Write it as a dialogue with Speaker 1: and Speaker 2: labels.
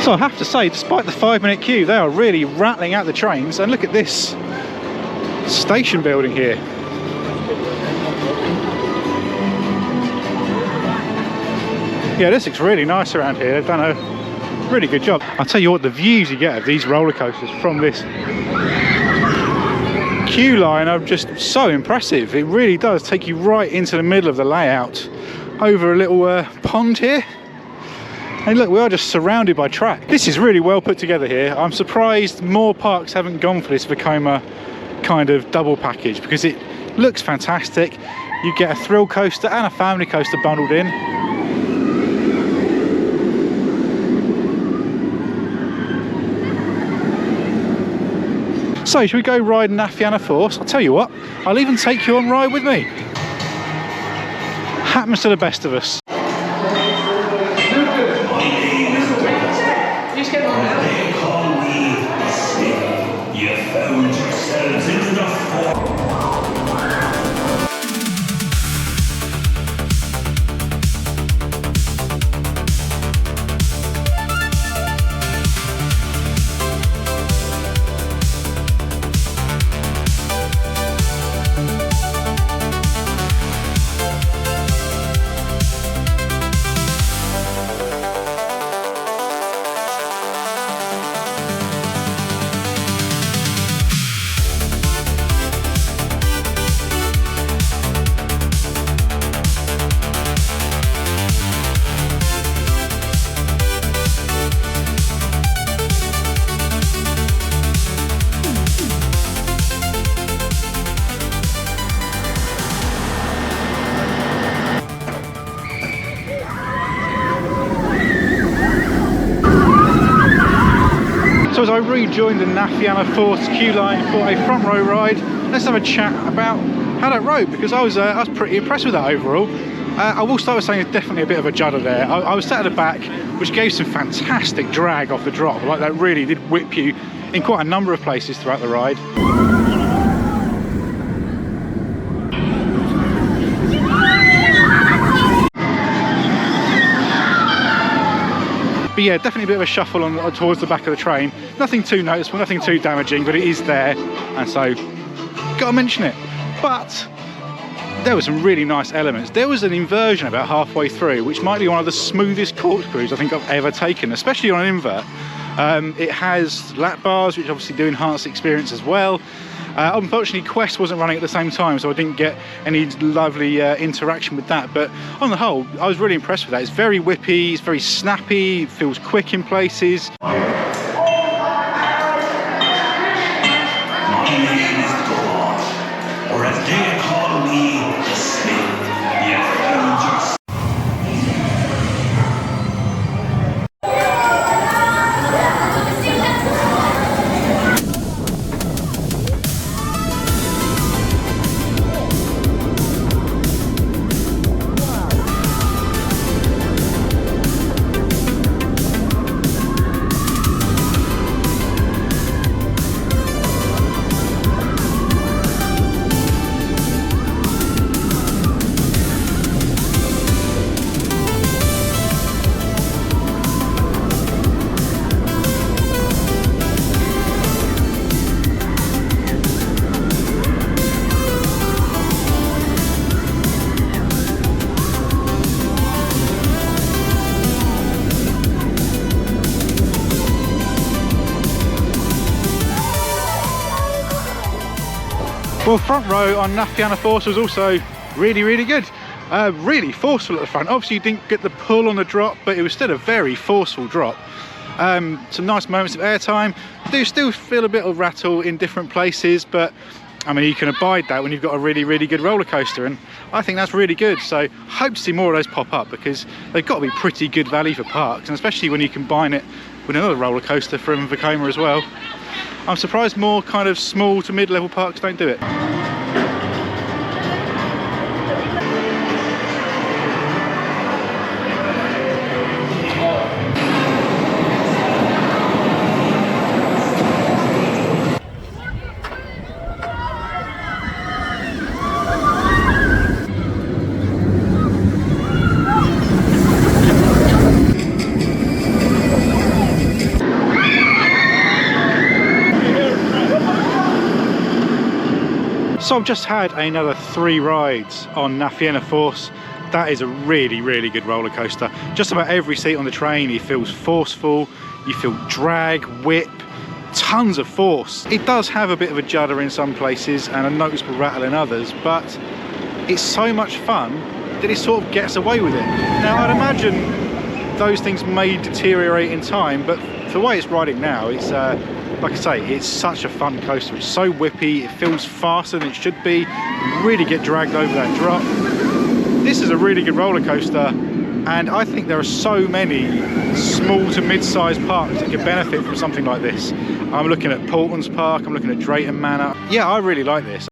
Speaker 1: So I have to say, despite the 5-minute queue, they are really rattling out the trains. And look at this station building here. Yeah, this looks really nice around here. They've done a really good job. I'll tell you what, the views you get of these roller coasters from this queue line are just so impressive. It really does take you right into the middle of the layout, over a little pond here. And look, we are just surrounded by track. This is really well put together here. I'm surprised more parks haven't gone for this Vekoma kind of double package, because it looks fantastic. You get a thrill coaster and a family coaster bundled in. So, should we go ride Na Fianna Force? I'll tell you what, I'll even take you on ride with me. Happens to the best of us. So as I rejoined the Na Fianna Force queue line for a front row ride, let's have a chat about how that rode, because I was pretty impressed with that overall. I will start with saying it's definitely a bit of a judder there. I was sat at the back, which gave some fantastic drag off the drop. Like, that really did whip you in quite a number of places throughout the ride. But yeah, definitely a bit of a shuffle on towards the back of the train. Nothing too noticeable, nothing too damaging, but it is there, and so gotta mention it. But there were some really nice elements. There was an inversion about halfway through, which might be one of the smoothest corkscrews I think I've ever taken, especially on an invert. It has lap bars, which obviously do enhance the experience as well. Unfortunately, Quest wasn't running at the same time, so I didn't get any lovely interaction with that. But on the whole, I was really impressed with that. It's very whippy, it's very snappy, it feels quick in places. Well, front row on Na Fianna Force was also really, really good. Really forceful at the front. Obviously you didn't get the pull on the drop, but it was still a very forceful drop. Some nice moments of airtime. Do still feel a bit of rattle in different places, but I mean, you can abide that when you've got a really, really good roller coaster, and I think that's really good. So hope to see more of those pop up, because they've got to be pretty good value for parks, and especially when you combine it with another roller coaster from Vekoma as well. I'm surprised more kind of small to mid-level parks don't do it. So I've just had another 3 rides on Na Fianna Force. That is a really, really good roller coaster. Just about every seat on the train, it feels forceful, you feel drag, whip, tons of force. It does have a bit of a judder in some places and a noticeable rattle in others, but it's so much fun that it sort of gets away with it. Now, I'd imagine those things may deteriorate in time, but for the way it's riding now, it's like I say, it's such a fun coaster. It's so whippy, it feels faster than it should be. You really get dragged over that drop. This is a really good roller coaster, and I think there are so many small to mid-sized parks that could benefit from something like this. I'm looking at Portland's Park, I'm looking at Drayton Manor. Yeah, I really like this.